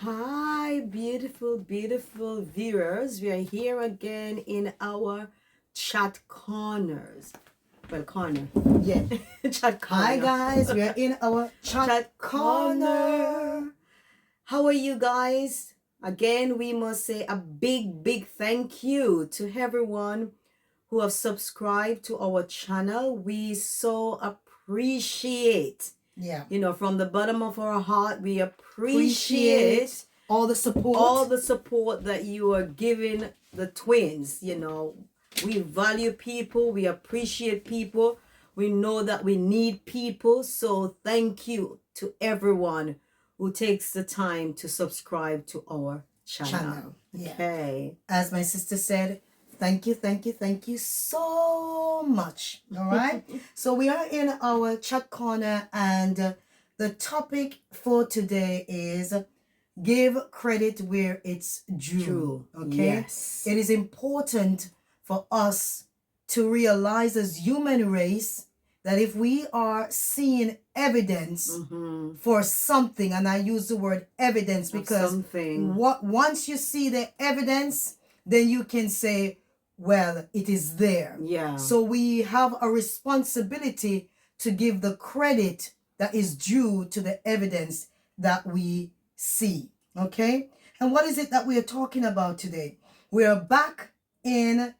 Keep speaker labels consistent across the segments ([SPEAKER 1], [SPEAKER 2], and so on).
[SPEAKER 1] Hi, beautiful, beautiful viewers. We are here again in our chat corners. Well, corner.
[SPEAKER 2] Yeah.
[SPEAKER 1] Chat corner.
[SPEAKER 2] Hi guys, we are in our chat corner.
[SPEAKER 1] How are you guys? Again, we must say a big, big thank you to everyone who have subscribed to our channel. We so appreciate.
[SPEAKER 2] Yeah.
[SPEAKER 1] From the bottom of our heart, we appreciate
[SPEAKER 2] all the support
[SPEAKER 1] that you are giving the twins. We value people, we appreciate people, we know that we need people. So thank you to everyone who takes the time to subscribe to our channel.
[SPEAKER 2] Yeah.
[SPEAKER 1] Okay.
[SPEAKER 2] As my sister said, thank you so much. All right. So we are in our chat corner, and the topic for today is give credit where it's due. Okay.
[SPEAKER 1] Yes.
[SPEAKER 2] It is important for us to realize as human race that if we are seeing evidence for something, and I use the word evidence because once you see the evidence, then you can say, well, it is there.
[SPEAKER 1] Yeah.
[SPEAKER 2] So we have a responsibility to give the credit that is due to the evidence that we see. Okay? And what is it that we are talking about today? We are back in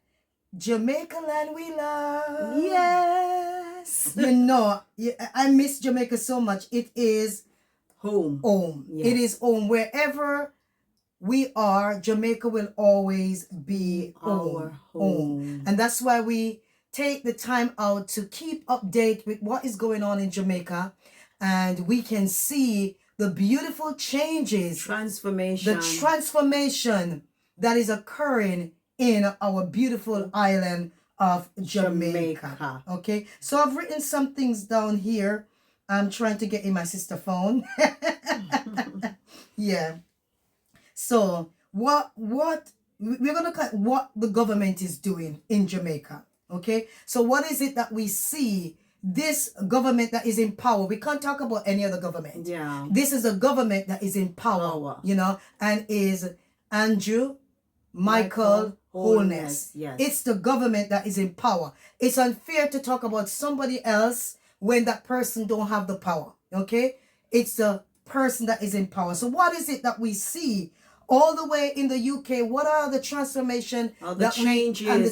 [SPEAKER 2] Jamaica land we love.
[SPEAKER 1] Yes.
[SPEAKER 2] I miss Jamaica so much. It is
[SPEAKER 1] home.
[SPEAKER 2] Yes. It is home. Wherever we are, Jamaica will always be
[SPEAKER 1] our home.
[SPEAKER 2] And that's why we take the time out to keep update with what is going on in Jamaica, and we can see the beautiful changes, the transformation that is occurring in our beautiful island of Jamaica. Okay, so I've written some things down here. I'm trying to get in my sister's phone. Yeah. So what we're gonna look at what the government is doing in Jamaica. Okay. So what is it that we see? This government that is in power. We can't talk about any other government.
[SPEAKER 1] Yeah.
[SPEAKER 2] This is a government that is in power. And is Andrew Michael Holness.
[SPEAKER 1] Yes.
[SPEAKER 2] It's the government that is in power. It's unfair to talk about somebody else when that person don't have the power. Okay? It's the person that is in power. So what is it that we see all the way in the UK? What are the transformation
[SPEAKER 1] the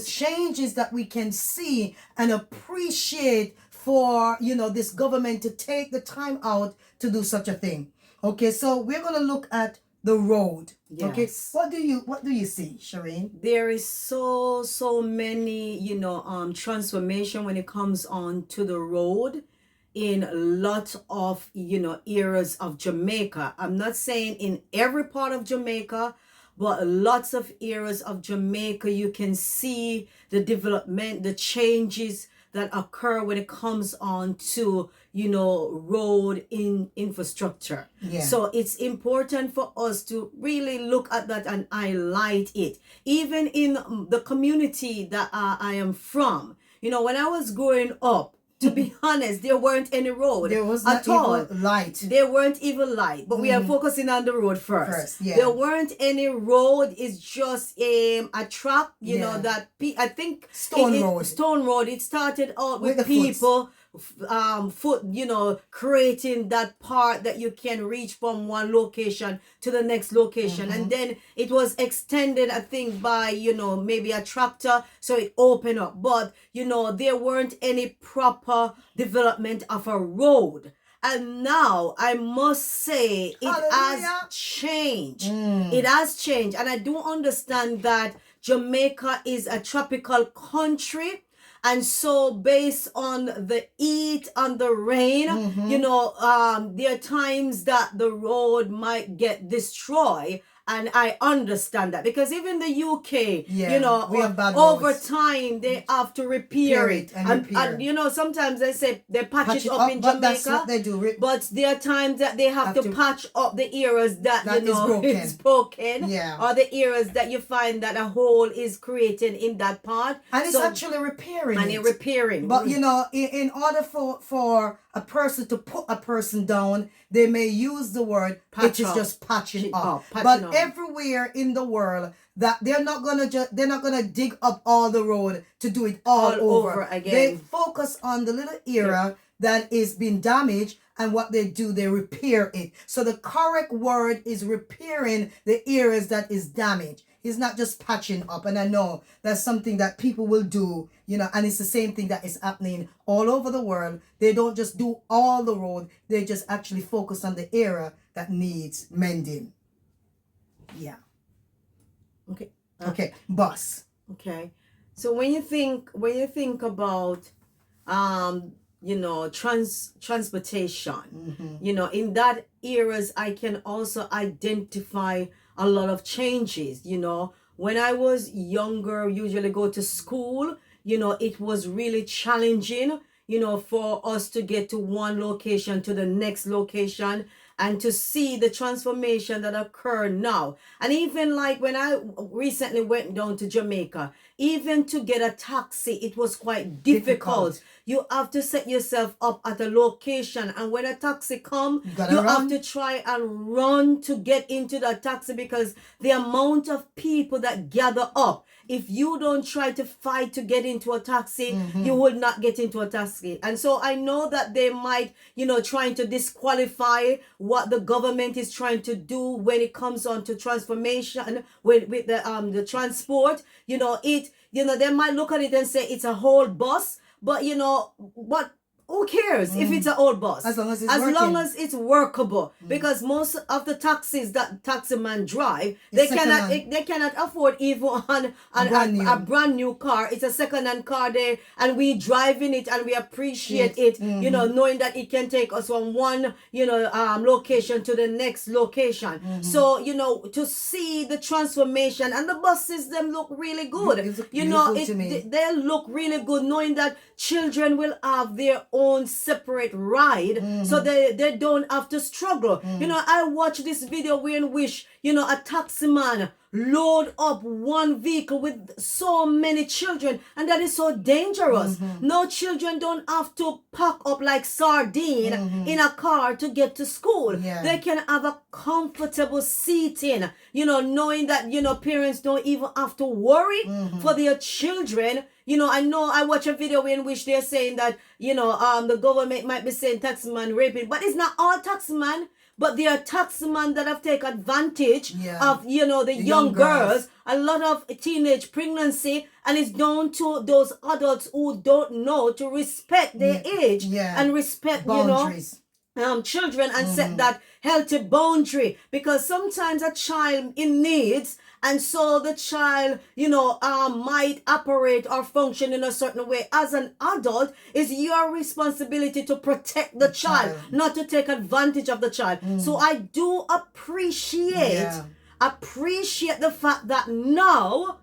[SPEAKER 2] changes that we can see and appreciate for this government to take the time out to do such a thing? Okay, so we're going to look at the road.
[SPEAKER 1] Yes.
[SPEAKER 2] Okay, what do you see, Shireen?
[SPEAKER 1] There is so many transformation when it comes on to the road in a lot of areas of Jamaica. I'm not saying in every part of Jamaica, but lots of areas of Jamaica you can see the development, the changes that occur when it comes on to road infrastructure.
[SPEAKER 2] Yeah.
[SPEAKER 1] So it's important for us to really look at that and highlight it. Even in the community that I am from, when I was growing up, to be honest, there weren't any road.
[SPEAKER 2] There was
[SPEAKER 1] at all.
[SPEAKER 2] Light.
[SPEAKER 1] There weren't even light. But we are focusing on the road first.
[SPEAKER 2] Yeah.
[SPEAKER 1] There weren't any road. It's just a track, that I think
[SPEAKER 2] Stone Road.
[SPEAKER 1] Stone Road. It started out with people creating that part that you can reach from one location to the next location. And then it was extended, I think, by maybe a tractor, so it opened up. But there weren't any proper development of a road. And now I must say it has changed. It has changed. And I do understand that Jamaica is a tropical country. And so based on the heat and the rain, there are times that the road might get destroyed. And I understand that because even the UK,
[SPEAKER 2] we have bad
[SPEAKER 1] over
[SPEAKER 2] roads.
[SPEAKER 1] time, they have to repair it. And sometimes they say they patch it up in Jamaica.
[SPEAKER 2] That's what they do.
[SPEAKER 1] But there are times that they have to patch up the areas that is broken.
[SPEAKER 2] Yeah.
[SPEAKER 1] Or the areas that you find that a hole is created in that part.
[SPEAKER 2] And it's actually repairing.
[SPEAKER 1] And it's repairing.
[SPEAKER 2] But in order for a person to put a person down, they may use the word, it is just patching up. But everywhere in the world, that they're not gonna dig up all the road to do it all over again. They focus on the little area that is being damaged, and what they do, they repair it. So the correct word is repairing the areas that is damaged. It's not just patching up. And I know that's something that people will do, and it's the same thing that is happening all over the world. They don't just do all the road. They just actually focus on the area that needs mending. Yeah.
[SPEAKER 1] Okay.
[SPEAKER 2] Okay. Boss.
[SPEAKER 1] Okay. So when you think about transportation, in that areas I can also identify a lot of changes. When I was younger, usually go to school, it was really challenging, for us to get to one location to the next location, and to see the transformation that occurred now. And even like when I recently went down to Jamaica, even to get a taxi, it was quite difficult. You have to set yourself up at a location, and when a taxi come, you have to try and run to get into that taxi, because the amount of people that gather up, if you don't try to fight to get into a taxi, you will not get into a taxi. And so I know that they might, trying to disqualify what the government is trying to do when it comes on to transformation with the transport. They might look at it and say it's a whole bus, but what? Who cares if it's an old bus?
[SPEAKER 2] As long as it's
[SPEAKER 1] workable. Because most of the taxis that taximan drive, they cannot afford even a brand new car. It's a second-hand car there, and we drive in it and we appreciate it, knowing that it can take us from one, location to the next location. So, to see the transformation, and the buses, them look really good. They look really good, knowing that children will have their own separate ride, so they don't have to struggle. I watched this video in which a taximan load up one vehicle with so many children, and that is so dangerous. No, children don't have to pack up like sardine in a car to get to school. They can have a comfortable seating, knowing that parents don't even have to worry for their children. I know I watch a video in which they're saying that, the government might be saying taxman raping, but it's not all taxman, but there are taxmen that have taken advantage of, the young girls, a lot of teenage pregnancy, and it's down to those adults who don't know to respect their age and respect,
[SPEAKER 2] boundaries.
[SPEAKER 1] Children, and set that healthy boundary, because sometimes a child in needs, and so the child, might operate or function in a certain way. As an adult, it's your responsibility to protect the child, not to take advantage of the child. So I do appreciate the fact that now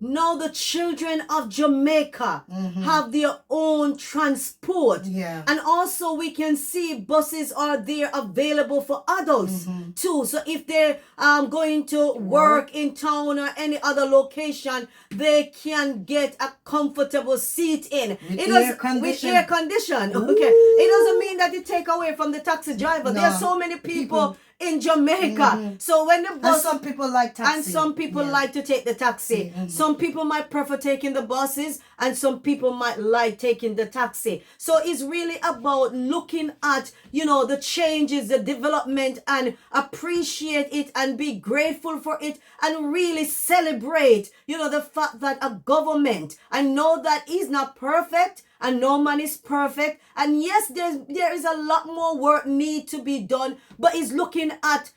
[SPEAKER 1] the children of Jamaica have their own transport. And also we can see buses are there available for adults too. So if they're going to work in town or any other location, they can get a comfortable seat in. With air condition. Okay. It doesn't mean that you take away from the taxi driver. There are so many people in Jamaica. So when the bus,
[SPEAKER 2] and some people like taxi,
[SPEAKER 1] and some people like to take the taxi. Some people might prefer taking the buses, and some people might like taking the taxi. So it's really about looking at, the changes, the development, and appreciate it and be grateful for it, and really celebrate, the fact that a government, I know that is not perfect, and no man is perfect, and yes, there is a lot more work need to be done, but it's looking at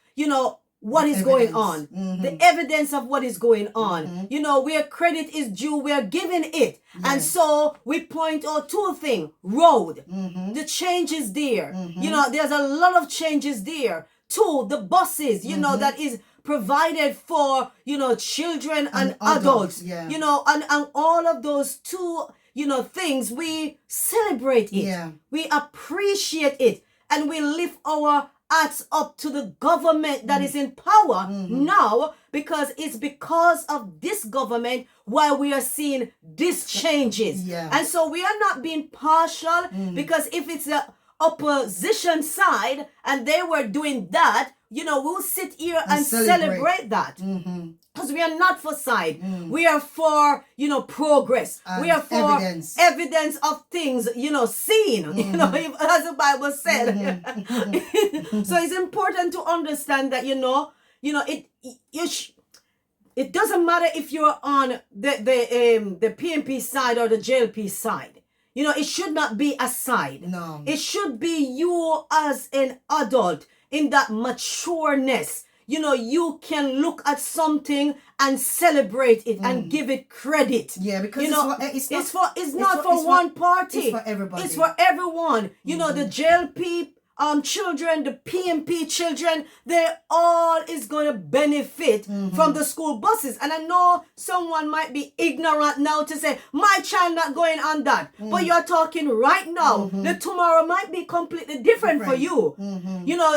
[SPEAKER 1] what is going on, the evidence of what is going on, where credit is due, we are giving it. And so we point out two things: road, the change is there, there's a lot of changes there. Two, the buses, that is provided for children and adults, and all of those two things, we celebrate it, we appreciate it, and we lift our hats up to the government that is in power now, because it's because of this government why we are seeing these changes. And so we are not being partial, because if it's opposition side and they were doing that, we'll sit here and celebrate that. Because we are not for side. We are for, progress. We are for evidence of things, seen, as the Bible said. So it's important to understand that, it doesn't matter if you're on the PNP side or the JLP side. It should not be a side.
[SPEAKER 2] No.
[SPEAKER 1] It should be you as an adult in that matureness. You can look at something and celebrate it and give it credit.
[SPEAKER 2] Yeah, because
[SPEAKER 1] it's not for one party.
[SPEAKER 2] It's for everybody.
[SPEAKER 1] It's for everyone. The JLP children, the PNP children, they all is going to benefit from the school buses. And I know someone might be ignorant now to say, my child not going on that. But you're talking right now. The tomorrow might be completely different for you.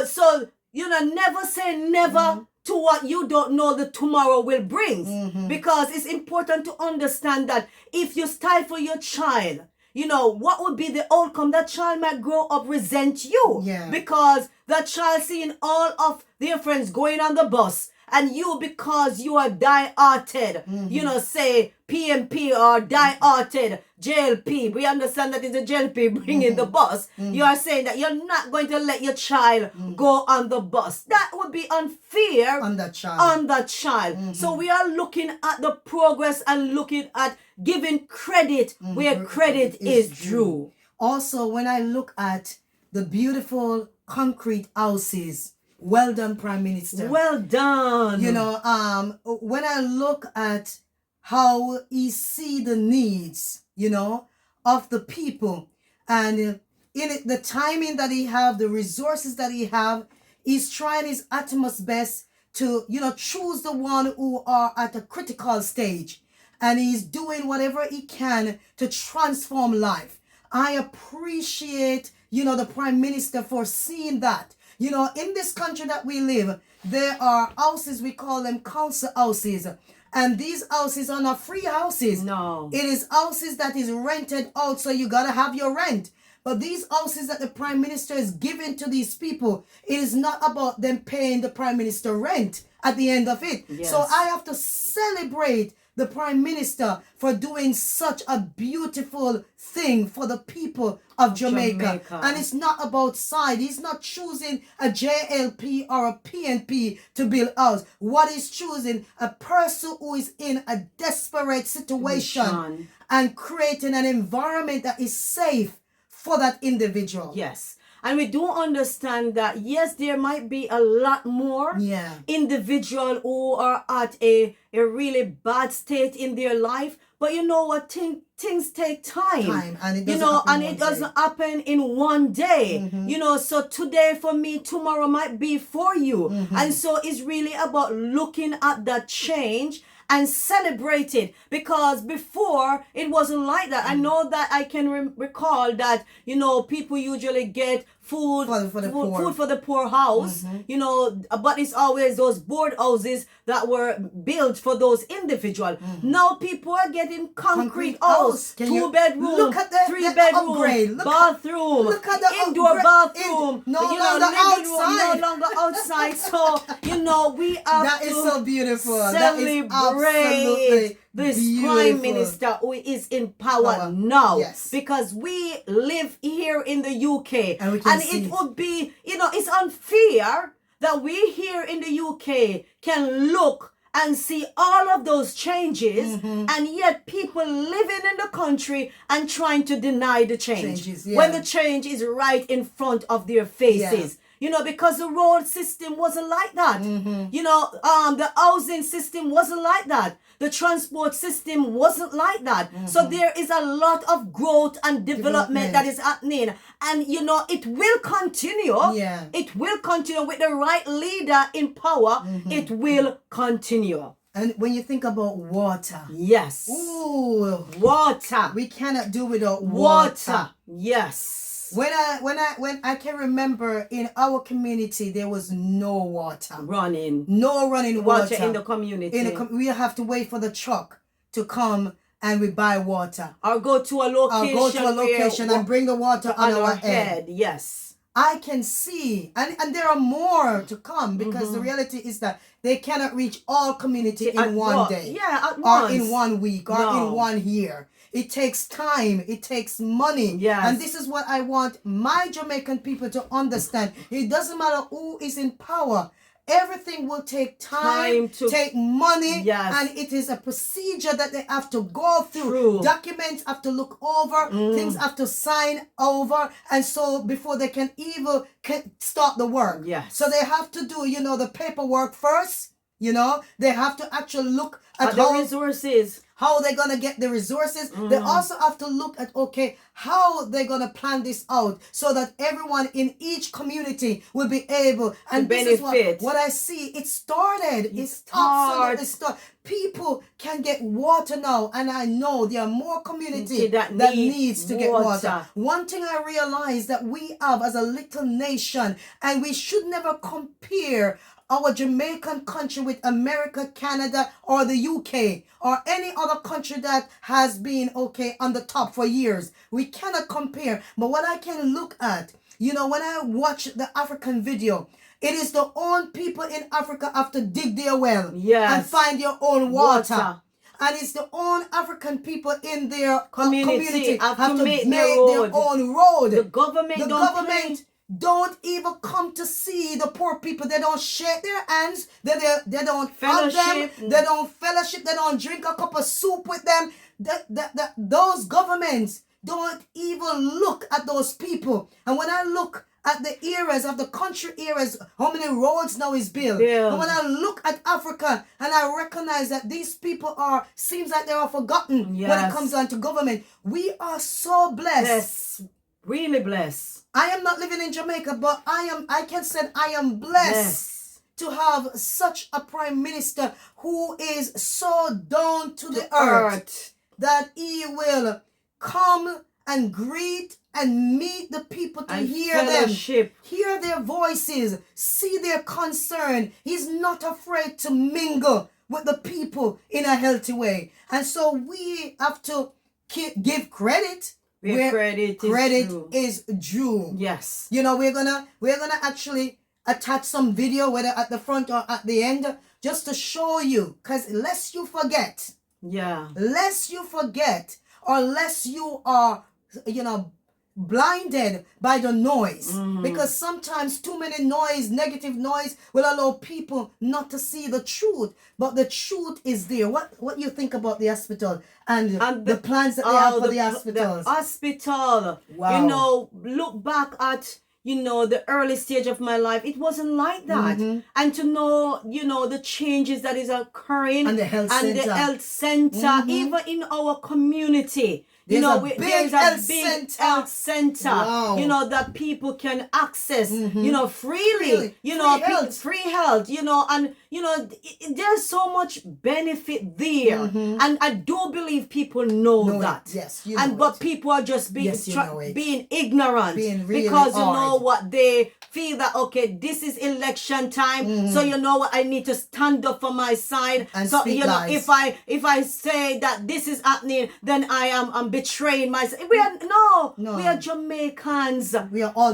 [SPEAKER 1] So, never say never to what you don't know the tomorrow will bring. Because it's important to understand that if you stifle your child, what would be the outcome? That child might grow up resent you.
[SPEAKER 2] Yeah.
[SPEAKER 1] Because that child seeing all of their friends going on the bus and you, because you are die-hearted, say PMP or die-hearted JLP. We understand that it's a JLP bringing the bus. You are saying that you're not going to let your child go on the bus. That would be unfair
[SPEAKER 2] on that child.
[SPEAKER 1] So we are looking at the progress and looking at giving credit where credit is due.
[SPEAKER 2] Also, when I look at the beautiful concrete houses, well done, Prime Minister.
[SPEAKER 1] Well done.
[SPEAKER 2] When I look at how he see the needs, of the people, and in the timing that he have, the resources that he have, he's trying his utmost best to, choose the one who are at a critical stage. And he's doing whatever he can to transform life. I appreciate, the Prime Minister for seeing that. In this country that we live, there are houses, we call them council houses. And these houses are not free houses.
[SPEAKER 1] No.
[SPEAKER 2] It is houses that is rented out, so you got to have your rent. But these houses that the Prime Minister is giving to these people, it is not about them paying the Prime Minister rent at the end of it.
[SPEAKER 1] Yes.
[SPEAKER 2] So I have to celebrate the Prime Minister for doing such a beautiful thing for the people of Jamaica. And it's not about side. He's not choosing a JLP or a PNP to build house. What he's choosing, a person who is in a desperate situation and creating an environment that is safe for that individual.
[SPEAKER 1] Yes. And we do understand that, yes, there might be a lot more individual who are at a really bad state in their life. But you know what? Things take time.
[SPEAKER 2] And it
[SPEAKER 1] doesn't happen in one day. So today for me, tomorrow might be for you. And so it's really about looking at that change and celebrate it, because before it wasn't like that. I know that I can recall that, people usually get food for the poor house, but it's always those board houses that were built for those individuals. Now people are getting concrete house, 2 bedroom,
[SPEAKER 2] look at
[SPEAKER 1] 3 bedroom, bathroom,
[SPEAKER 2] look at the
[SPEAKER 1] indoor bathroom,
[SPEAKER 2] no longer outside.
[SPEAKER 1] No longer outside. So we have
[SPEAKER 2] that is so beautiful.
[SPEAKER 1] Celebrate this
[SPEAKER 2] beautiful.
[SPEAKER 1] Prime Minister who is in power now.
[SPEAKER 2] Yes.
[SPEAKER 1] Because we live here in the UK.
[SPEAKER 2] And
[SPEAKER 1] it would be, it's unfair that we here in the UK can look and see all of those changes, and yet people living in the country and trying to deny the changes when the change is right in front of their faces. Because the road system wasn't like that. The housing system wasn't like that. The transport system wasn't like that. So there is a lot of growth and development that is happening. And, it will continue.
[SPEAKER 2] Yeah.
[SPEAKER 1] It will continue with the right leader in power. It will continue.
[SPEAKER 2] And when you think about water.
[SPEAKER 1] Yes.
[SPEAKER 2] Ooh.
[SPEAKER 1] Water.
[SPEAKER 2] We cannot do without water.
[SPEAKER 1] Yes.
[SPEAKER 2] When I can remember in our community, there was no water.
[SPEAKER 1] No
[SPEAKER 2] running water
[SPEAKER 1] in the community.
[SPEAKER 2] We have to wait for the truck to come and we buy water.
[SPEAKER 1] Or go to a location,
[SPEAKER 2] And bring the water on our head.
[SPEAKER 1] Yes.
[SPEAKER 2] I can see, and there are more to come, because the reality is that they cannot reach all community in one day.
[SPEAKER 1] Yeah, at
[SPEAKER 2] or
[SPEAKER 1] once.
[SPEAKER 2] in 1 week, or in 1 year. It takes time. It takes money.
[SPEAKER 1] Yes.
[SPEAKER 2] And this is what I want my Jamaican people to understand. It doesn't matter who is in power. Everything will take time to take money.
[SPEAKER 1] Yes.
[SPEAKER 2] And it is a procedure that they have to go through.
[SPEAKER 1] True.
[SPEAKER 2] Documents have to look over. Things have to sign over. And so before they can even start the work.
[SPEAKER 1] Yes.
[SPEAKER 2] So they have to do, the paperwork first. They have to actually look at
[SPEAKER 1] the resources.
[SPEAKER 2] How they're going to get the resources. They also have to look at, how they're going to plan this out so that everyone in each community will be able and
[SPEAKER 1] benefit.
[SPEAKER 2] This is what I see. It started. It's absolutely started. People can get water now, and I know there are more community that needs to get water. One thing I realize that we have as a little nation, and we should never compare our Jamaican country with America, Canada, or the UK, or any other country that has been on the top for years. We cannot compare. But what I can look at, when I watch the African video, it is the own people in Africa have to dig their well and find their own water. And it's the own African people in their community have to make their own road.
[SPEAKER 1] The government
[SPEAKER 2] don't even come to see the poor people. They don't shake their hands. They don't hug them. They don't fellowship. They don't drink a cup of soup with them. Those governments don't even look at those people. And when I look at the areas of the country areas, how many roads now is built. And when I look at Africa and I recognize that these people seems like they are forgotten when it comes down to government. We are so blessed.
[SPEAKER 1] Really blessed.
[SPEAKER 2] I am not living in Jamaica, but I can say I am blessed to have such a prime minister who is so down to the earth that he will come and greet and meet the people to hear them, hear their voices, see their concern. He's not afraid to mingle with the people in a healthy way. And so we have to give credit where credit is due.
[SPEAKER 1] Yes.
[SPEAKER 2] We're gonna actually attach some video, whether at the front or at the end, just to show you, because lest you forget, or lest you are, blinded by the noise, because sometimes too many negative noise will allow people not to see the truth. But the truth is there. What you think about the hospital and the plans that they have for the hospitals?
[SPEAKER 1] The hospital.
[SPEAKER 2] Wow.
[SPEAKER 1] Look back at the early stage of my life. It wasn't like that. And to know, the changes that is occurring
[SPEAKER 2] and the health
[SPEAKER 1] center, even in our community.
[SPEAKER 2] There's a big
[SPEAKER 1] health center,
[SPEAKER 2] wow.
[SPEAKER 1] That people can access, freely, free health, and, there's so much benefit there. And I do believe people know that.
[SPEAKER 2] Yes,
[SPEAKER 1] but people are just being ignorant
[SPEAKER 2] really
[SPEAKER 1] because,
[SPEAKER 2] hard.
[SPEAKER 1] what, they feel that, this is election time. So, what, I need to stand up for my side.
[SPEAKER 2] And
[SPEAKER 1] so,
[SPEAKER 2] speak lies.
[SPEAKER 1] if I say that this is happening, then I'm betraying myself. We are Jamaicans.
[SPEAKER 2] We are all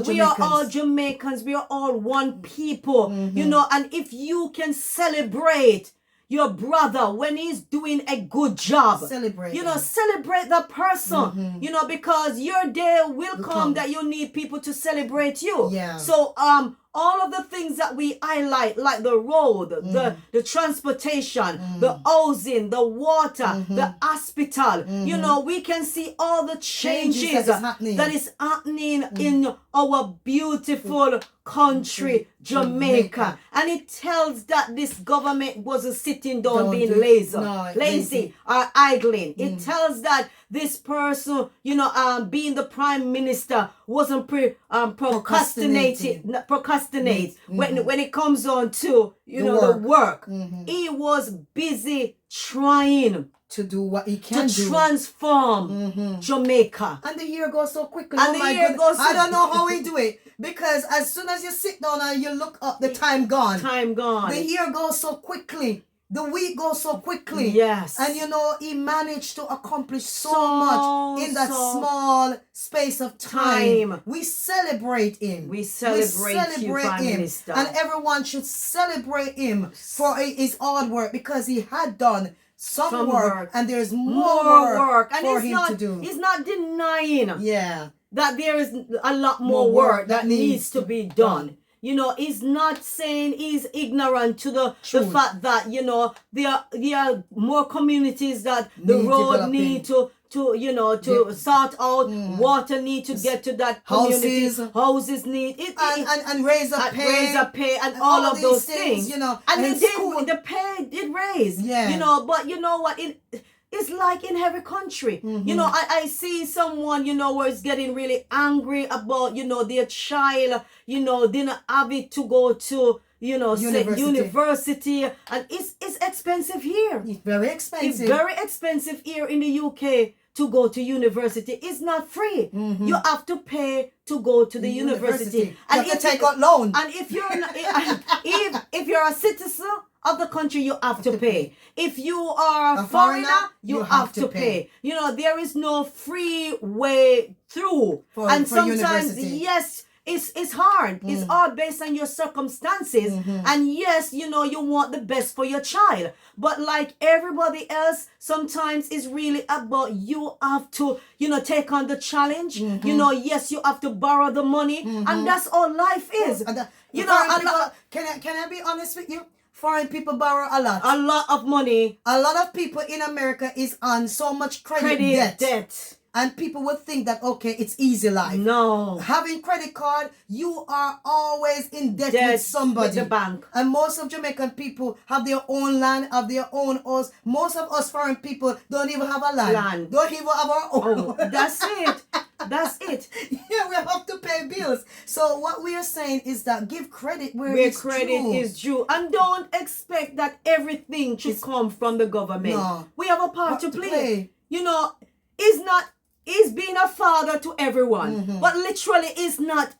[SPEAKER 1] Jamaicans. We are all one people. And if you can celebrate your brother when he's doing a good job, celebrate the person, because your day will come that you need people to celebrate you. So all of the things that we highlight, like the road, the transportation, the housing, the water, the hospital, we can see all the changes that is happening in our beautiful country, Jamaica. And it tells that this government wasn't sitting down being lazy or idling. It tells that this person, being the prime minister, wasn't procrastinate when it comes on to the work. He was busy trying
[SPEAKER 2] to do what he can
[SPEAKER 1] to transform Jamaica.
[SPEAKER 2] And the year goes so quickly.
[SPEAKER 1] I
[SPEAKER 2] don't know how we do it, because as soon as you sit down and you look up, the time gone.
[SPEAKER 1] The
[SPEAKER 2] year goes so quickly. The week goes so quickly.
[SPEAKER 1] Yes.
[SPEAKER 2] And he managed to accomplish so much in that small space of time. We celebrate him.
[SPEAKER 1] We celebrate you, Prime Minister.
[SPEAKER 2] And everyone should celebrate him for his hard work, because he had done some work, and there's more work
[SPEAKER 1] and
[SPEAKER 2] for him to do.
[SPEAKER 1] He's not denying
[SPEAKER 2] that
[SPEAKER 1] there is a lot more work that needs to be done. He's not saying he's ignorant to the fact that, there are more communities that the road need to sort out, water need to get to that community, houses need it,
[SPEAKER 2] and raise a pay,
[SPEAKER 1] and all of those things, and
[SPEAKER 2] the
[SPEAKER 1] pay did raise, but you know what, it's like in every country. I see someone, where it's getting really angry about, their child, didn't have it to go to, university, and it's expensive here.
[SPEAKER 2] It's very expensive.
[SPEAKER 1] It's very expensive here in the UK to go to university. It's not free. You have to pay to go to the university.
[SPEAKER 2] And you have to take out loan.
[SPEAKER 1] And if you're not, if you're a citizen of the country, you have to pay. If you are a foreigner, you have to pay. There is no free way through. And sometimes, yes, it's hard. It's hard based on your circumstances. And yes, you want the best for your child. But like everybody else, sometimes it's really about you have to, take on the challenge. Yes, you have to borrow the money. And that's all life is.
[SPEAKER 2] Can I be honest with you? Foreign people borrow a lot.
[SPEAKER 1] A lot of money.
[SPEAKER 2] A lot of people in America is on so much credit debt. And people would think that, okay, it's easy life.
[SPEAKER 1] No.
[SPEAKER 2] Having credit card, you are always in debt with somebody.
[SPEAKER 1] With the bank.
[SPEAKER 2] And most of Jamaican people have their own land, have their own house. Most of us foreign people don't even have a land. Don't even have our own.
[SPEAKER 1] That's it. That's it.
[SPEAKER 2] Yeah, we have to pay bills. So what we are saying is that give credit where
[SPEAKER 1] credit is due. And don't expect that everything should come from the government.
[SPEAKER 2] No.
[SPEAKER 1] We have a part to play. He's being a father to everyone. But literally is not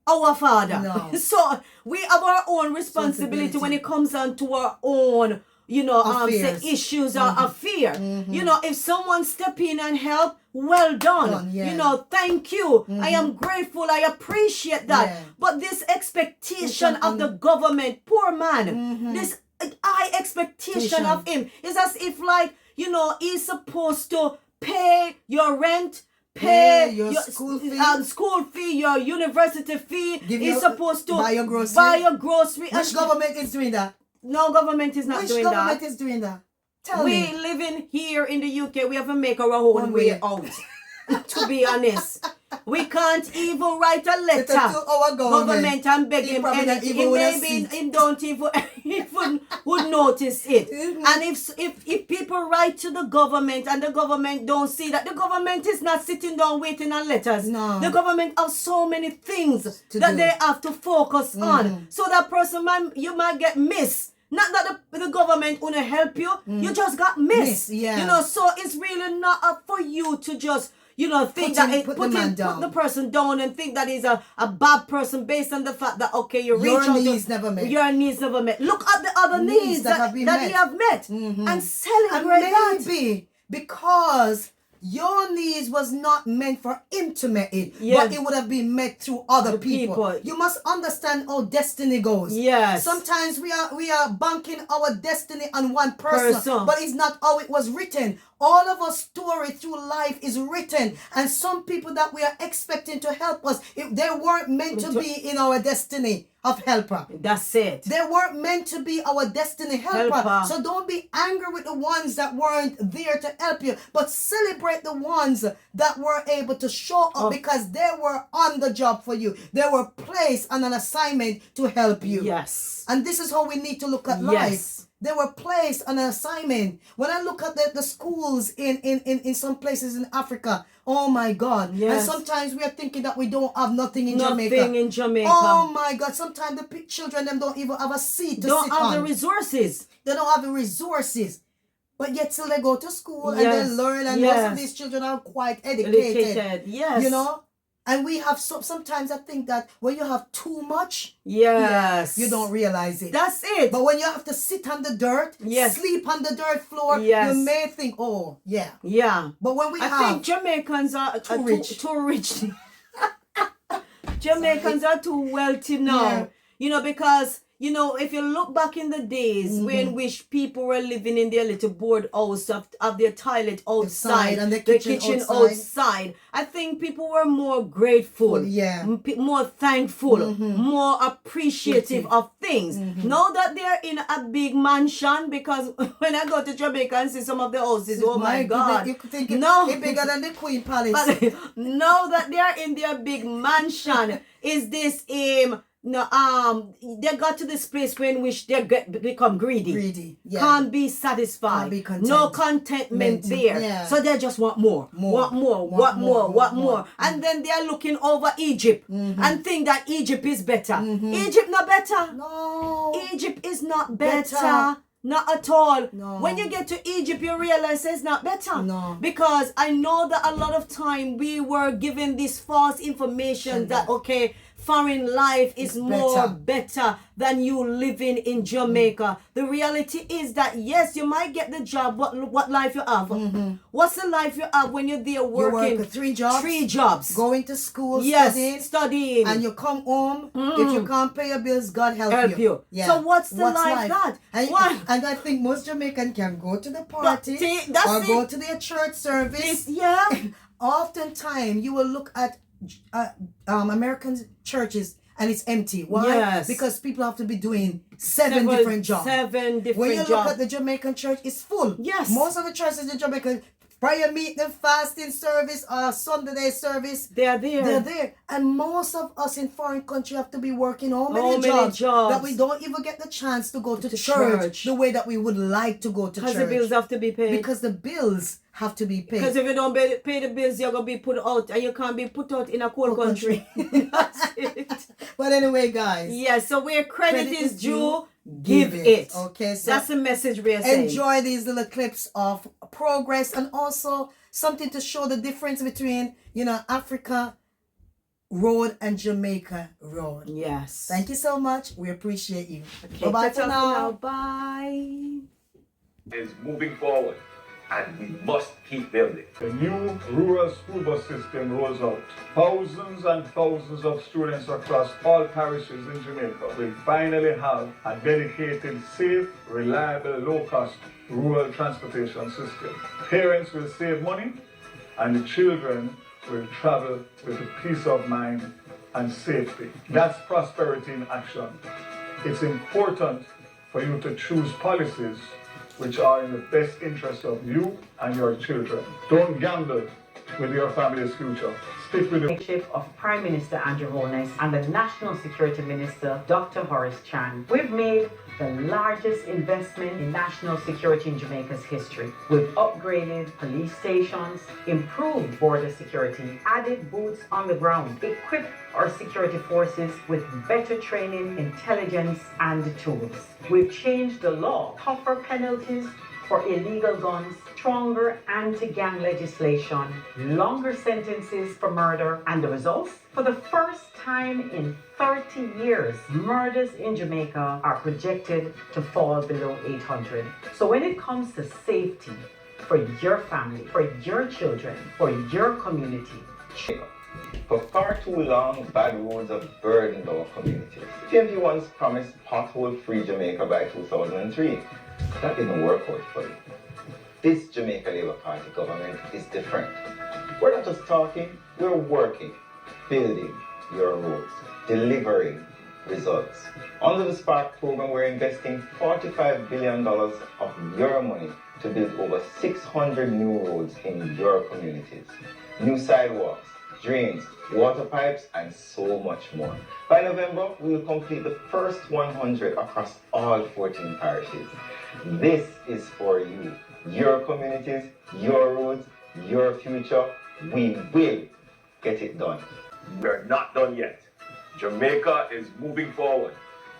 [SPEAKER 1] our father.
[SPEAKER 2] No.
[SPEAKER 1] So we have our own responsibility when it comes on to our own, issues or a fear. If someone step in and help, well done. Thank you. I am grateful. I appreciate that.
[SPEAKER 2] Yeah.
[SPEAKER 1] But this expectation of the government, poor man, this high expectation of him is as if he's supposed to pay your rent, pay your school fee, your university fee. He's supposed to buy your grocery.
[SPEAKER 2] Which government is doing that?
[SPEAKER 1] No government is not doing that.
[SPEAKER 2] Which government is doing that? Tell me.
[SPEAKER 1] We living here in the UK, we have to make our own way out. To be honest. We can't even write a letter
[SPEAKER 2] to our
[SPEAKER 1] government and beg him anything. Maybe he don't even would notice it. And if people write to the government and the government don't see that, the government is not sitting down waiting on letters.
[SPEAKER 2] No.
[SPEAKER 1] The government have so many things that they have to focus on. So that person you might get missed. Not that the government wanna help you. You just got missed. So it's really not up for you to just think put the person down and think that he's a bad person based on the fact that, okay, your needs never met. Look at the other needs that he have met and celebrate that.
[SPEAKER 2] Maybe because your needs was not meant for him to meet it, but it would have been met through other people. You must understand how destiny goes.
[SPEAKER 1] Yes.
[SPEAKER 2] Sometimes we are banking our destiny on one person, but it's not how it was written. All of our story through life is written, and some people that we are expecting to help us, if they weren't meant to be in our destiny of helper.
[SPEAKER 1] That's it.
[SPEAKER 2] They weren't meant to be our destiny helper. So don't be angry with the ones that weren't there to help you, but celebrate the ones that were able to show up because they were on the job for you. They were placed on an assignment to help you.
[SPEAKER 1] Yes.
[SPEAKER 2] And this is how we need to look at life. They were placed on an assignment. When I look at the schools in some places in Africa, oh my God.
[SPEAKER 1] Yes.
[SPEAKER 2] And sometimes we are thinking that we don't have nothing in
[SPEAKER 1] Jamaica.
[SPEAKER 2] Oh my God. Sometimes the children them don't even have a seat to sit on.
[SPEAKER 1] Don't have the resources.
[SPEAKER 2] They don't have the resources. But yet still they go to school and they learn, and most of these children are quite educated.
[SPEAKER 1] Yes.
[SPEAKER 2] And we have sometimes I think that when you have too much,
[SPEAKER 1] Yes.
[SPEAKER 2] you don't realize it.
[SPEAKER 1] That's it.
[SPEAKER 2] But when you have to sit on the dirt,
[SPEAKER 1] Yes.
[SPEAKER 2] sleep on the dirt floor,
[SPEAKER 1] Yes.
[SPEAKER 2] you may think, oh, yeah.
[SPEAKER 1] Yeah.
[SPEAKER 2] But when we
[SPEAKER 1] I
[SPEAKER 2] have
[SPEAKER 1] think Jamaicans are
[SPEAKER 2] too rich.
[SPEAKER 1] Too rich. Jamaicans are too wealthy now.
[SPEAKER 2] Yeah.
[SPEAKER 1] You know, because, you know, if you look back in the days when which people were living in their little board house of their toilet outside
[SPEAKER 2] and the
[SPEAKER 1] kitchen outside, I think people were more grateful, more thankful, more appreciative of things. Now that they're in a big mansion, because when I go to Jamaica and see some of the houses, oh my God,
[SPEAKER 2] you could think
[SPEAKER 1] no,
[SPEAKER 2] it's bigger than the Queen Palace.
[SPEAKER 1] but now that they're in their big mansion, is this no, they got to this place when which they become greedy. Can't be satisfied.
[SPEAKER 2] Can't be content.
[SPEAKER 1] No contentment there.
[SPEAKER 2] Yeah.
[SPEAKER 1] So they just want more. Want more. And then they are looking over Egypt and think that Egypt is better. Egypt not better.
[SPEAKER 2] No.
[SPEAKER 1] Egypt is not better. Not at all.
[SPEAKER 2] No.
[SPEAKER 1] When you get to Egypt, you realize it's not better.
[SPEAKER 2] No.
[SPEAKER 1] Because I know that a lot of time we were given this false information that, okay, foreign life is more better than you living in Jamaica. The reality is that, yes, you might get the job, but what life you have? What's the life you have when you're there working?
[SPEAKER 2] You work 3 jobs.
[SPEAKER 1] 3 jobs.
[SPEAKER 2] Going to school,
[SPEAKER 1] yes, studying.
[SPEAKER 2] And you come home. If you can't pay your bills, God help you.
[SPEAKER 1] Yeah. So what's the life that?
[SPEAKER 2] And I think most Jamaicans can go to the party or go to their church service. Oftentimes, you will look at American churches and it's empty. Why?
[SPEAKER 1] Yes.
[SPEAKER 2] Because people have to be doing 7 different jobs.
[SPEAKER 1] 7 different jobs.
[SPEAKER 2] When you look at the Jamaican church, it's full.
[SPEAKER 1] Yes.
[SPEAKER 2] Most of the churches in Jamaica, prayer meeting, fasting service, Sunday service,
[SPEAKER 1] they're there.
[SPEAKER 2] And most of us in foreign country have to be working all many jobs that we don't even get the chance to go to church the way that we would like to go to church.
[SPEAKER 1] Because the bills have to be paid.
[SPEAKER 2] Because the bills have to be paid.
[SPEAKER 1] Because if you don't pay the bills, you're going to be put out, and you can't be put out in a cold country. That's it.
[SPEAKER 2] But anyway, guys.
[SPEAKER 1] Yes, so where credit is due, give it.
[SPEAKER 2] Okay, so
[SPEAKER 1] that's the message we are saying.
[SPEAKER 2] Enjoy these little clips of progress and also something to show the difference between, Africa road and Jamaica road.
[SPEAKER 1] Yes.
[SPEAKER 2] Thank you so much. We appreciate you.
[SPEAKER 1] Okay,
[SPEAKER 2] bye-bye for now.
[SPEAKER 1] Bye.
[SPEAKER 3] Is moving forward, and we must keep building.
[SPEAKER 4] The new rural school bus system rolls out. Thousands and thousands of students across all parishes in Jamaica will finally have a dedicated, safe, reliable, low-cost rural transportation system. Parents will save money, and the children will travel with peace of mind and safety. That's prosperity in action. It's important for you to choose policies which are in the best interest of you and your children. Don't gamble with your family's future. Stick with the
[SPEAKER 5] leadership of Prime Minister Andrew Holness and the National Security Minister Dr. Horace Chan. We've made the largest investment in national security in Jamaica's history. We've upgraded police stations, improved border security, added boots on the ground, equipped our security forces with better training, intelligence, and tools. We've changed the law, tougher penalties for illegal guns, stronger anti-gang legislation, longer sentences for murder, and the results? For the first time in 30 years, murders in Jamaica are projected to fall below 800. So when it comes to safety for your family, for your children, for your community,
[SPEAKER 6] for far too long, bad roads have burdened our communities. TMP once promised pothole-free Jamaica by 2003. That didn't work out for you. This Jamaica Labour Party government is different. We're not just talking, we're working, building your roads, delivering results. Under the Spark program, we're investing $45 billion of your money to build over 600 new roads in your communities. New sidewalks, drains, water pipes, and so much more. By November, we will complete the first 100 across all 14 parishes. This is for you, your communities, your roads, your future. We will get it done.
[SPEAKER 3] We're not done yet. Jamaica is moving forward,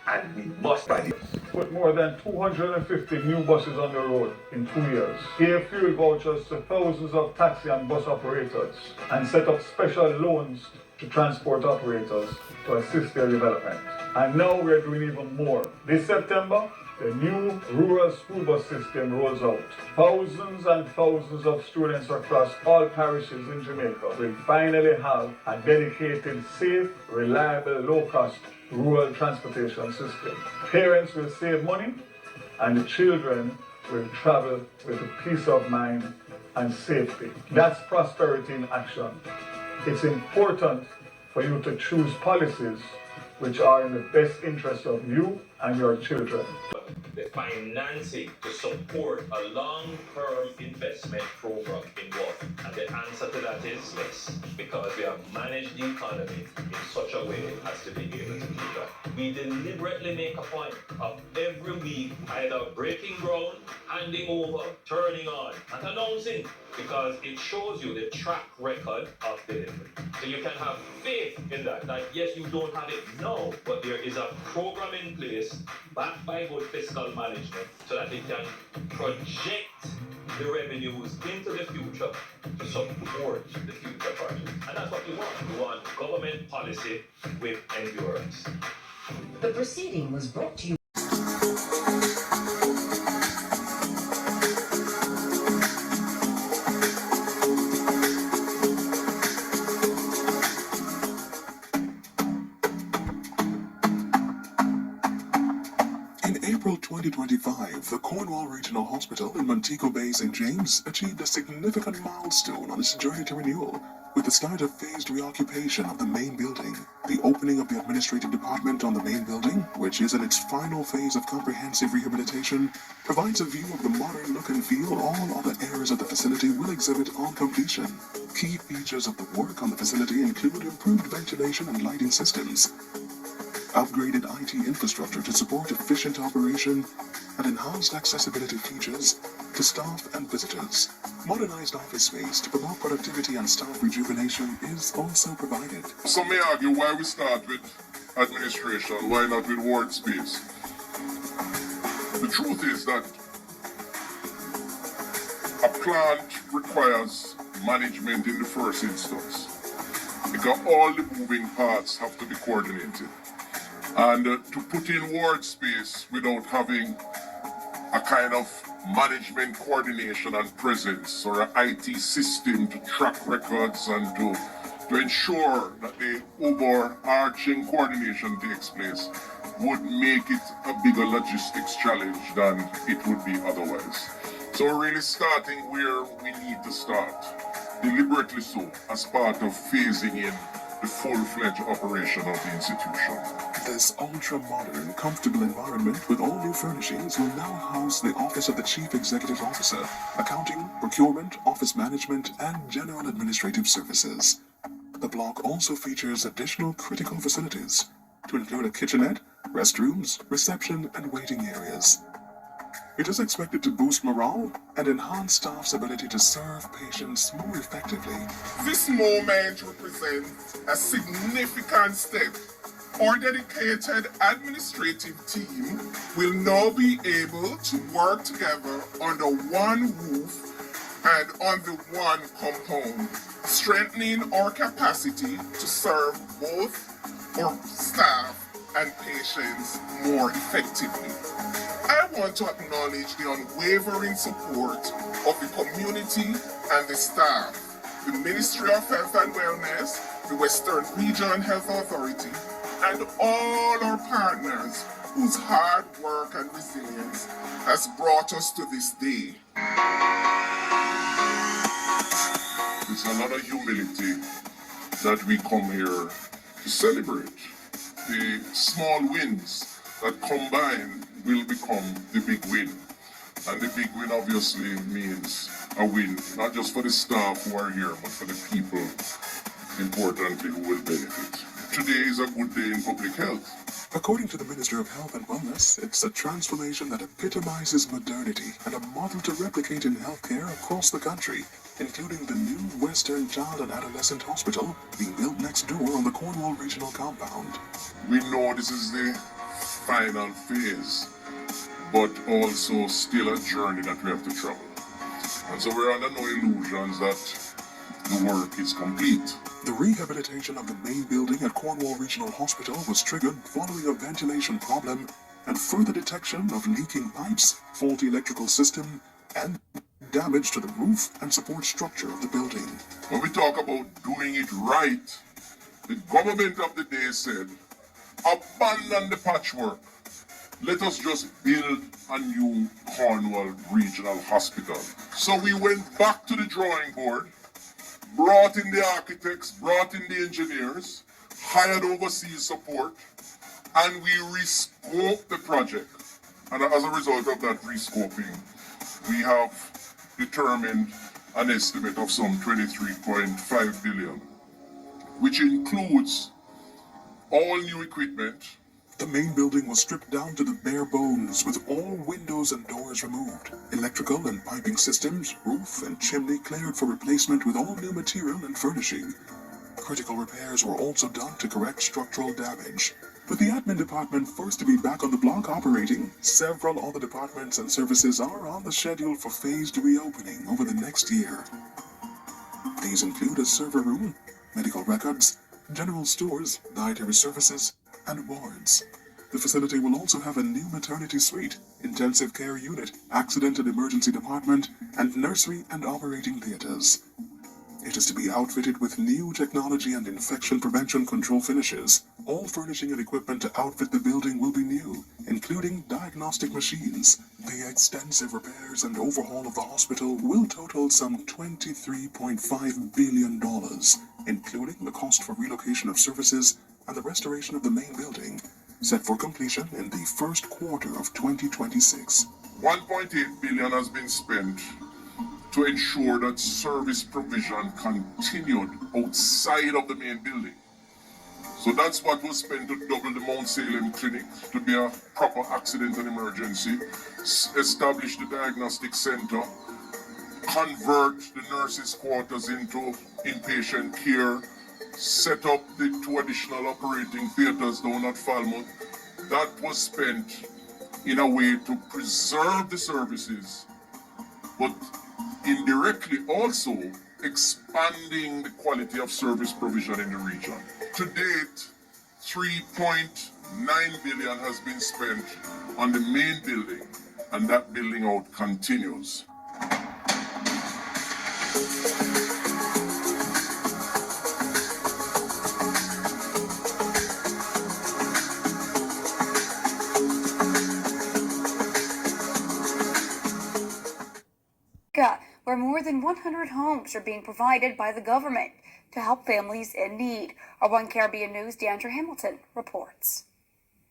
[SPEAKER 3] and we must fight it.
[SPEAKER 4] Put more than 250 new buses on the road in 2 years. Gave fuel vouchers to thousands of taxi and bus operators and set up special loans to transport operators to assist their development. And now we're doing even more. This September, the new rural school bus system rolls out. Thousands and thousands of students across all parishes in Jamaica will finally have a dedicated, safe, reliable, low-cost rural transportation system. Parents will save money and the children will travel with peace of mind and safety. That's prosperity in action. It's important for you to choose policies which are in the best interest of you and your children.
[SPEAKER 3] The financing to support a long-term investment program in water? And the answer to that is yes, because we have managed the economy in such a way as to be able to do that. We deliberately make a point of every week either breaking ground, handing over, turning on, and announcing, because it shows you the track record of delivery. So you can have faith in that yes, you don't have it now, but there is a program in place backed by good fiscal management so that it can project the revenues into the future to support the future projects. And that's what we want. We want government policy with endurance.
[SPEAKER 7] The proceeding was brought to you.
[SPEAKER 8] In April 2025, the Cornwall Regional Hospital in Montego Bay, St. James achieved a significant milestone on its journey to renewal with the start of phased reoccupation of the main building. The opening of the administrative department on the main building, which is in its final phase of comprehensive rehabilitation, provides a view of the modern look and feel all other areas of the facility will exhibit on completion. Key features of the work on the facility include improved ventilation and lighting systems, upgraded IT infrastructure to support efficient operation, and enhanced accessibility features to staff and visitors. Modernized office space to promote productivity and staff rejuvenation is also provided.
[SPEAKER 9] Some may argue why we start with administration, why not with ward space? The truth is that a plant requires management in the first instance, because all the moving parts have to be coordinated. And to put in ward space without having a kind of management coordination and presence or an IT system to track records and to ensure that the overarching coordination takes place would make it a bigger logistics challenge than it would be otherwise. So we're really starting where we need to start, deliberately so, as part of phasing in the full-fledged operation of the institution.
[SPEAKER 8] This ultra-modern, comfortable environment with all new furnishings will now house the Office of the Chief Executive Officer, accounting, procurement, office management, and general administrative services. The block also features additional critical facilities, to include a kitchenette, restrooms, reception, and waiting areas. It is expected to boost morale and enhance staff's ability to serve patients more effectively.
[SPEAKER 9] This moment represents a significant step. Our dedicated administrative team will now be able to work together under one roof and under one compound, strengthening our capacity to serve both our staff and patients more effectively. I want to acknowledge the unwavering support of the community and the staff, the Ministry of Health and Wellness, the Western Region Health Authority, and all our partners whose hard work and resilience has brought us to this day.
[SPEAKER 8] It's a lot of humility that we come here to celebrate. The small wins that combine will become the big win. And the big win obviously means a win, not just for the staff who are here, but for the people, importantly, who will benefit. Today is a good day in public health. According to the Minister of Health and Wellness, it's a transformation that epitomizes modernity and a model to replicate in healthcare across the country, including the new Western Child and Adolescent Hospital being built next door on the Cornwall Regional Compound. We know this is the final phase, but also still a journey that we have to travel. And so we're under no illusions that the work is complete.
[SPEAKER 10] The rehabilitation of the main building at Cornwall Regional Hospital was triggered following a ventilation problem and further detection of leaking pipes, faulty electrical system, and damage to the roof and support structure of the building.
[SPEAKER 9] When we talk about doing it right, the government of the day said, abandon the patchwork. Let us just build a new Cornwall Regional Hospital. So we went back to the drawing board, brought in the architects, brought in the engineers, hired overseas support, and we rescoped the project. And as a result of that rescoping, we have determined an estimate of some 23.5 billion, which includes all new equipment.
[SPEAKER 10] The main building was stripped down to the bare bones, with all windows and doors removed. Electrical and piping systems, roof and chimney cleared for replacement with all new material and furnishing. Critical repairs were also done to correct structural damage. With the admin department first to be back on the block operating, several other departments and services are on the schedule for phased reopening over the next year. These include a server room, medical records, general stores, dietary services, and wards. The facility will also have a new maternity suite, intensive care unit, accident and emergency department, and nursery and operating theaters. It is to be outfitted with new technology and infection prevention control finishes. All furnishing and equipment to outfit the building will be new, including diagnostic machines. The extensive repairs and overhaul of the hospital will total some $23.5 billion, including the cost for relocation of services and the restoration of the main building, set for completion in the first quarter of 2026.
[SPEAKER 9] 1.8 billion has been spent to ensure that service provision continued outside of the main building. So that's what was spent to double the Mount Salem Clinic to be a proper accident and emergency, establish the diagnostic center, convert the nurses' quarters into inpatient care, set up the 2 additional operating theaters down at Falmouth. That was spent in a way to preserve the services, but indirectly also expanding the quality of service provision in the region. To date, 3.9 billion has been spent on the main building, and that building out continues.
[SPEAKER 11] Where more than 100 homes are being provided by the government to help families in need. Our One Caribbean News' Deandra Hamilton reports.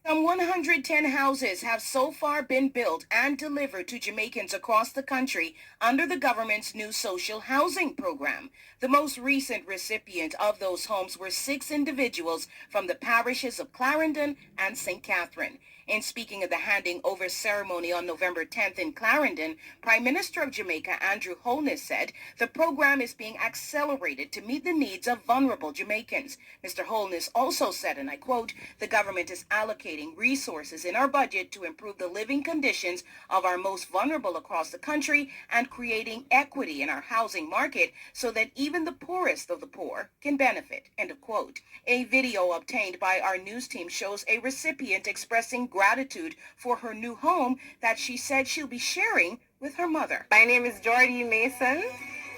[SPEAKER 12] Some 110 houses have so far been built and delivered to Jamaicans across the country under the government's new social housing program. The most recent recipient of those homes were 6 individuals from the parishes of Clarendon and St. Catherine. In speaking at the handing over ceremony on November 10th in Clarendon, Prime Minister of Jamaica Andrew Holness said the program is being accelerated to meet the needs of vulnerable Jamaicans. Mr. Holness also said, and I quote, "The government is allocating resources in our budget to improve the living conditions of our most vulnerable across the country and creating equity in our housing market so that even the poorest of the poor can benefit," end of quote. A video obtained by our news team shows a recipient expressing gratitude for her new home that she said she'll be sharing with her mother.
[SPEAKER 13] My name is Jordy Mason,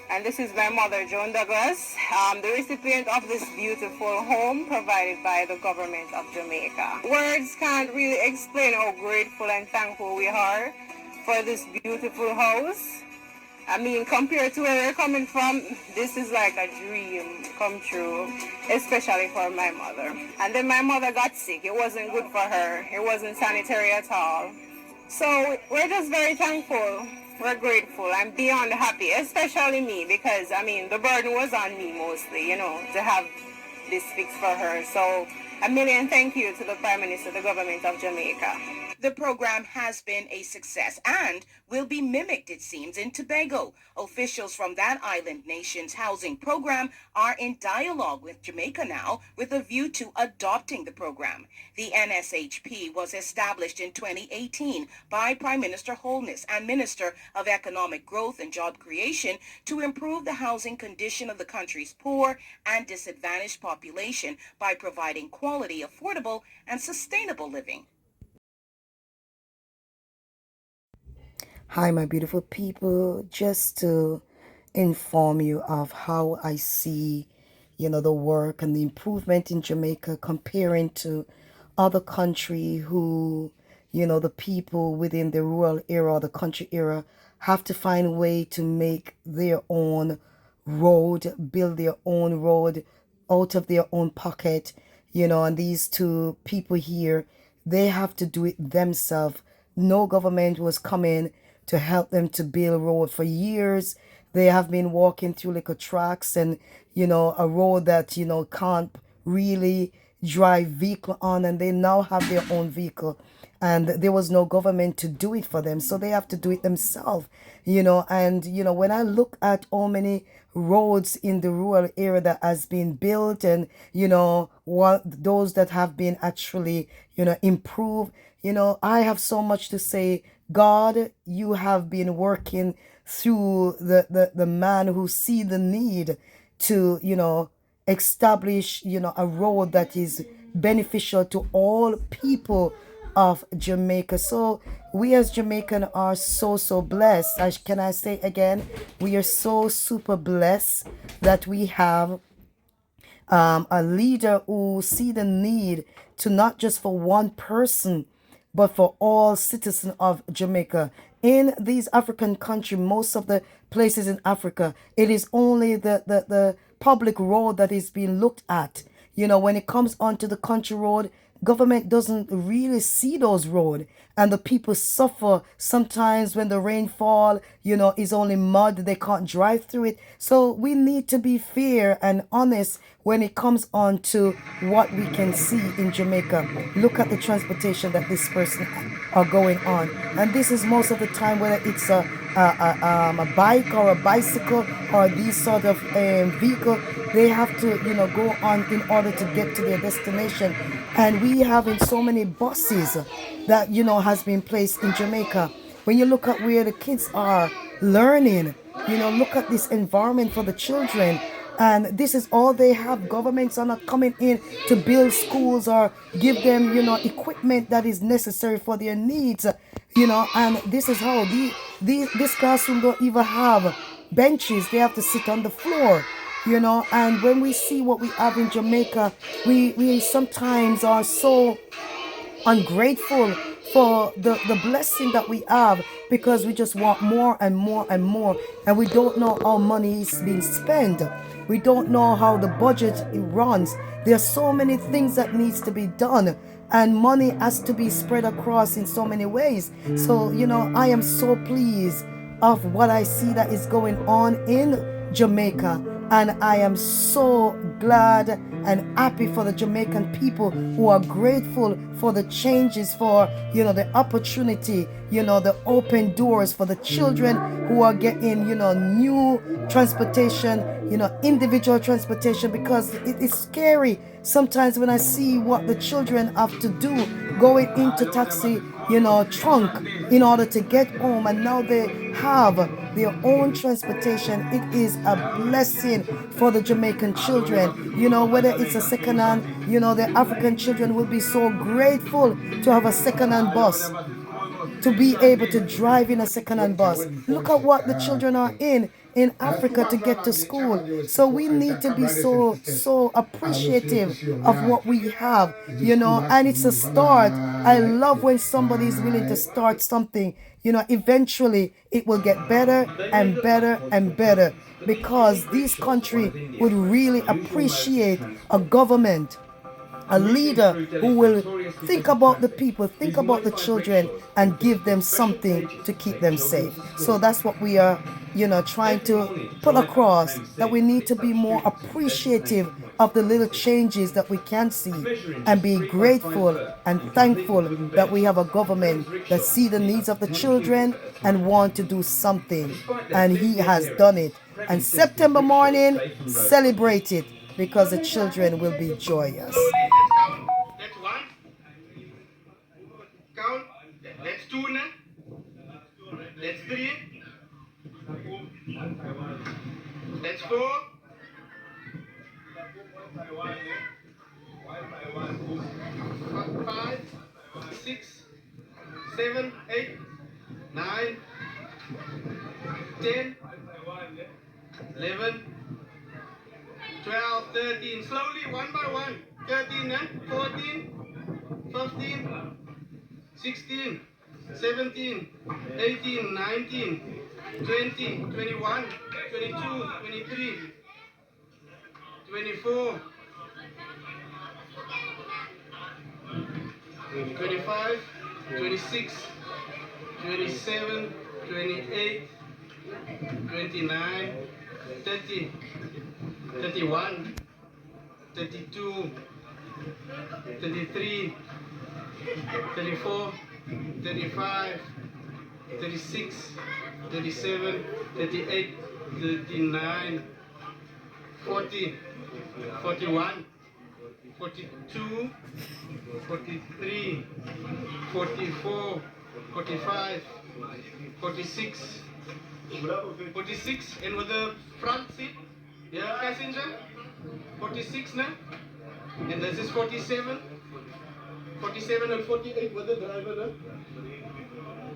[SPEAKER 13] and this is my mother, Joan Douglas, the recipient of this beautiful home provided by the government of Jamaica. Words can't really explain how grateful and thankful we are for this beautiful house. I mean, compared to where we're coming from, this is like a dream come true, especially for my mother. And then my mother got sick. It wasn't good for her. It wasn't sanitary at all. So we're just very thankful. We're grateful. I'm beyond happy, especially me, because, I mean, the burden was on me mostly, to have this fixed for her. So a million thank you to the Prime Minister, the government of Jamaica.
[SPEAKER 12] The program has been a success and will be mimicked, it seems, in Tobago. Officials from that island nation's housing program are in dialogue with Jamaica now with a view to adopting the program. The NSHP was established in 2018 by Prime Minister Holness and Minister of Economic Growth and Job Creation to improve the housing condition of the country's poor and disadvantaged population by providing quality, affordable, and sustainable living.
[SPEAKER 2] Hi, my beautiful people. Just to inform you of how I see, the work and the improvement in Jamaica comparing to other country who, the people within the rural era or the country era have to find a way to make their own road, build their own road out of their own pocket, and these two people here, they have to do it themselves. No government was coming to help them to build road for years. They have been walking through like a tracks and, a road that, can't really drive vehicle on, and they now have their own vehicle. And there was no government to do it for them, so they have to do it themselves, and when I look at how many roads in the rural area that has been built, and what those that have been actually improved, I have so much to say. God, you have been working through the man who see the need to establish a road that is beneficial to all people of Jamaica. So we as Jamaican are so blessed. Can I say again, we are so super blessed that we have a leader who see the need to not just for one person, but for all citizens of Jamaica. In these African countries, most of the places in Africa, it is only the public road that is being looked at. When it comes onto the country road, government doesn't really see those roads, and the people suffer sometimes when the rainfall is only mud, they can't drive through it. So we need to be fair and honest when it comes on to what we can see in Jamaica. Look at the transportation that this person are going on, and this is most of the time whether it's a bike or a bicycle or these sort of vehicle, they have to go on in order to get to their destination. And we have in so many buses that has been placed in Jamaica. When you look at where the kids are learning, look at this environment for the children, and this is all they have. Governments are not coming in to build schools or give them equipment that is necessary for their needs, and this is how this classroom don't even have benches. They have to sit on the floor. And when we see what we have in Jamaica, we sometimes are so ungrateful for the blessing that we have, because we just want more and more and more, and we don't know how money is being spent. We don't know how the budget runs. There are so many things that needs to be done, and money has to be spread across in so many ways. So I am so pleased of what I see that is going on in Jamaica, and I am so glad and happy for the Jamaican people who are grateful for the changes, for the opportunity, the open doors for the children who are getting new transportation, individual transportation, because it is scary sometimes when I see what the children have to do going into taxi trunk in order to get home, and now they have their own transportation. It is a blessing for the Jamaican children. Whether it's a second hand, the African children will be so grateful to have a second hand bus, to be able to drive in a second-hand bus. Look at what the children are in Africa to get to school. So we need to be so appreciative of what we have, and it's a start. I love when somebody is willing to start something. Eventually it will get better and better and better, because this country would really appreciate a government, a leader who will think about the people, think about the children, and give them something to keep them safe. So that's what we are, trying to put across, that we need to be more appreciative of the little changes that we can see and be grateful and thankful that we have a government that see the needs of the children and want to do something. And he has done it. And September morning, celebrate it because the children will be joyous.
[SPEAKER 14] That's one. Count. That's two now. That's three. That's four. 5, 6, 7, 8, 9, 10, 11, 12, 13. Slowly, one by one. 13, 14, 15, 16, 17, 18, 19, 20, 21, 22, 23, 24, 25, 26, 27, 28, 29, 30, 31, 32, 33, 34, 35, 36, 37, 38, 39, 40, 41, 42, 43, 44, 45, 46, 46, and with the front seat, yeah, passenger, 46 now, and this is 47, 47 and 48 with the driver now.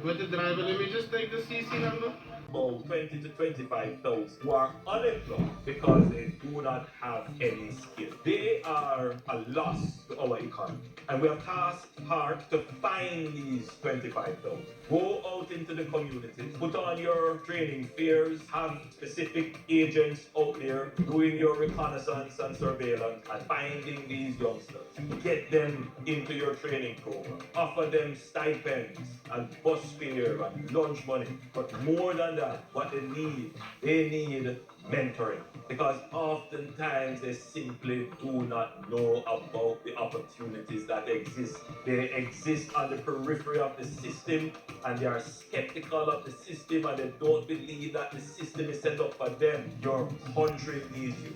[SPEAKER 14] With the driver, let me just take the CC number.
[SPEAKER 3] About 20 to 25,000 who are unemployed because they do not have any skill. They are a loss to our economy. And we are tasked hard to find these 25,000. Go out into the communities, put on your training fairs, have specific agents out there doing your reconnaissance and surveillance and finding these youngsters. Get them into your training program. Offer them stipends and bus fare and lunch money. But more than that, what they need mentoring. Because oftentimes they simply do not know about the opportunities that exist. They exist on the periphery of the system and they are skeptical of the system and they don't believe that the system is set up for them. Your country needs you.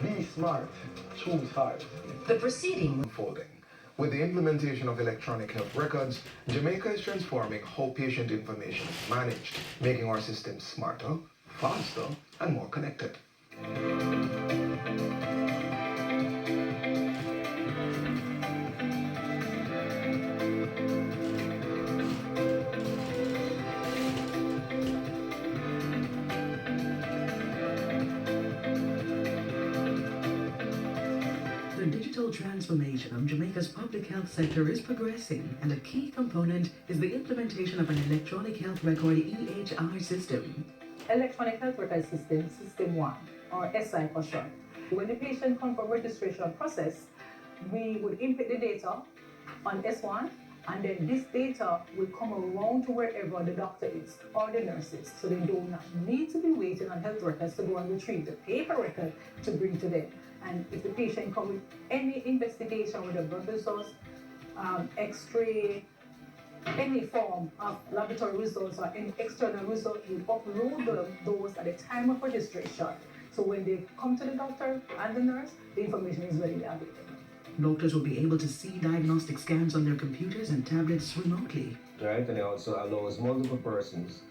[SPEAKER 15] Be smart, choose hard.
[SPEAKER 7] The proceeding
[SPEAKER 15] unfolding. With the implementation of electronic health records, Jamaica is transforming how patient information is managed, making our systems smarter, faster, and more connected.
[SPEAKER 16] The digital transformation of Jamaica's public health sector is progressing, and a key component is the implementation of an electronic health record EHR system.
[SPEAKER 17] Electronic Health Record System, System 1, or SI for short. When the patient comes for registration process, we would input the data on S1, and then this data will come around to wherever the doctor is or the nurses. So they do not need to be waiting on health records to go and retrieve the paper record to bring to them. And if the patient comes with any investigation with a blood results, X-ray, any form of laboratory results or any external results, we upload those at the time of registration. So when they come to the doctor and the nurse, the information is readily available.
[SPEAKER 16] Doctors will be able to see diagnostic scans on their computers and tablets remotely.
[SPEAKER 18] Right, and it also allows multiple persons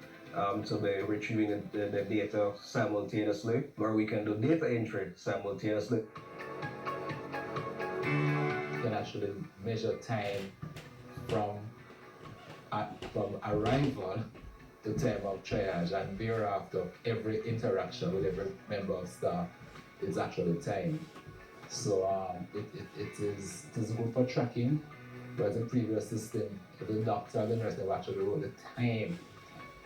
[SPEAKER 18] to be retrieving the data simultaneously, where we can do data entry simultaneously.
[SPEAKER 19] You can actually measure time from arrival to time of triage, and thereafter every interaction with every member of staff is actually timed. So it is good for tracking, whereas the previous system, the doctor and the nurse, they actually wrote the time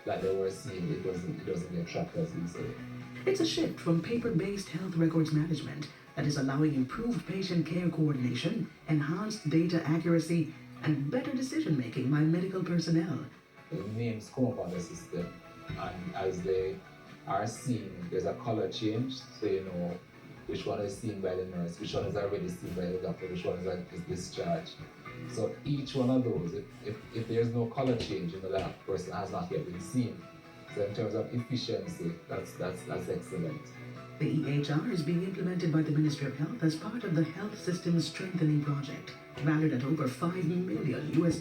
[SPEAKER 19] that they were seeing. It doesn't get tracked as easily.
[SPEAKER 16] It's a shift from paper-based health records management that is allowing improved patient care coordination, enhanced data accuracy, and better decision-making by medical personnel.
[SPEAKER 19] The names come up on the system, and as they are seen, there's a color change, so you know which one is seen by the nurse, which one is already seen by the doctor, which one is discharged. So each one of those, if there's no color change in the lab, the person has not yet been seen. So in terms of efficiency, that's excellent.
[SPEAKER 16] The EHR is being implemented by the Ministry of Health as part of the Health System Strengthening Project, valued at over $5 million US.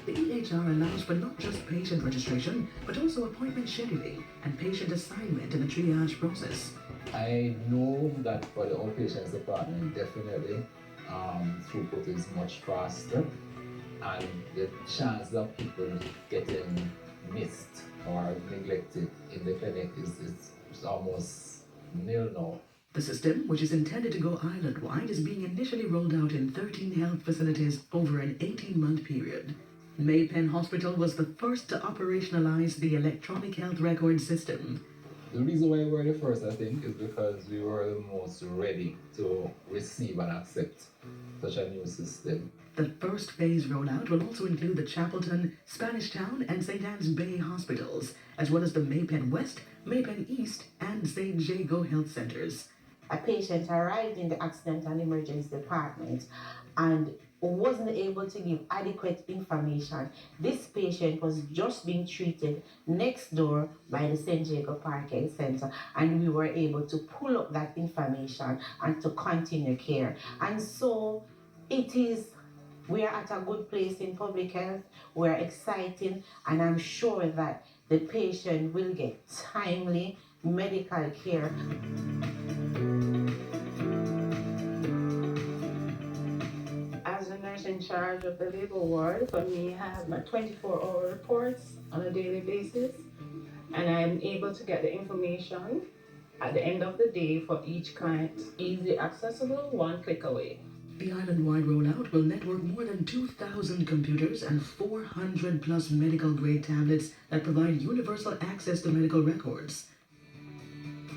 [SPEAKER 16] The EHR allows for not just patient registration, but also appointment scheduling and patient assignment in the triage process.
[SPEAKER 19] I know that for the outpatients department, definitely throughput is much faster, and the chance of people getting missed or neglected in the clinic is almost nil now.
[SPEAKER 16] The system, which is intended to go island-wide, is being initially rolled out in 13 health facilities over an 18-month period. Maypen Hospital was the first to operationalize the electronic health record system.
[SPEAKER 19] The reason why we were the first, I think, is because we were the most ready to receive and accept such a new system.
[SPEAKER 16] The first phase rollout will also include the Chapelton, Spanish Town, and St. Anne's Bay hospitals, as well as the Maypen West, Maypen East, and St. Jago health centers.
[SPEAKER 20] A patient arrived in the accident and emergency department and wasn't able to give adequate information. This patient was just being treated next door by the St. Jago Park Health Center, and we were able to pull up that information and to continue care. And so we are at a good place in public health. We're exciting, and I'm sure that the patient will get timely medical care.
[SPEAKER 21] As a nurse in charge of the labor ward, for me, I have my 24-hour reports on a daily basis, and I'm able to get the information at the end of the day for each client, easily accessible, one click away.
[SPEAKER 16] The island-wide rollout will network more than 2,000 computers and 400 plus medical-grade tablets that provide universal access to medical records.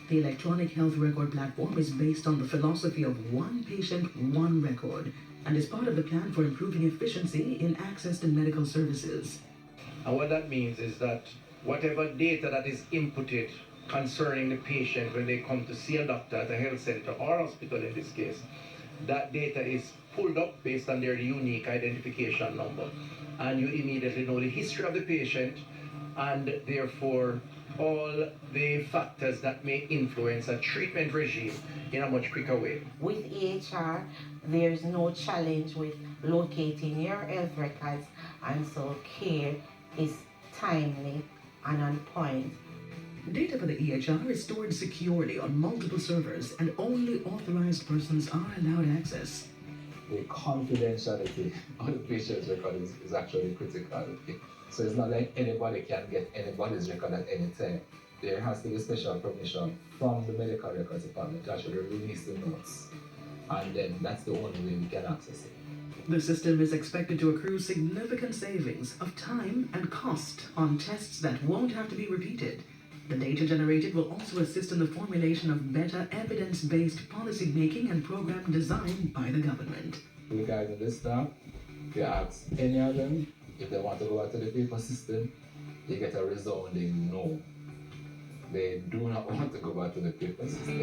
[SPEAKER 16] The electronic health record platform is based on the philosophy of one patient, one record, and is part of the plan for improving efficiency in access to medical services.
[SPEAKER 22] And what that means is that whatever data that is inputted concerning the patient when they come to see a doctor at a health center or hospital in this case, that data is pulled up based on their unique identification number. And you immediately know the history of the patient and therefore all the factors that may influence a treatment regime in a much quicker way.
[SPEAKER 20] With EHR, there's no challenge with locating your health records, and so care is timely and on point.
[SPEAKER 16] Data for the EHR is stored securely on multiple servers, and only authorized persons are allowed access.
[SPEAKER 19] The confidentiality of the patient's record is actually critical. So it's not like anybody can get anybody's record at any time. There has to be special permission from the medical records department to actually release the notes. And then that's the only way we can access it.
[SPEAKER 16] The system is expected to accrue significant savings of time and cost on tests that won't have to be repeated. The data generated will also assist in the formulation of better evidence-based policy making and program design by the government.
[SPEAKER 19] Regarding this staff, if you ask any of them if they want to go back to the paper system, you get a resounding no. They do not want to go back to the paper system.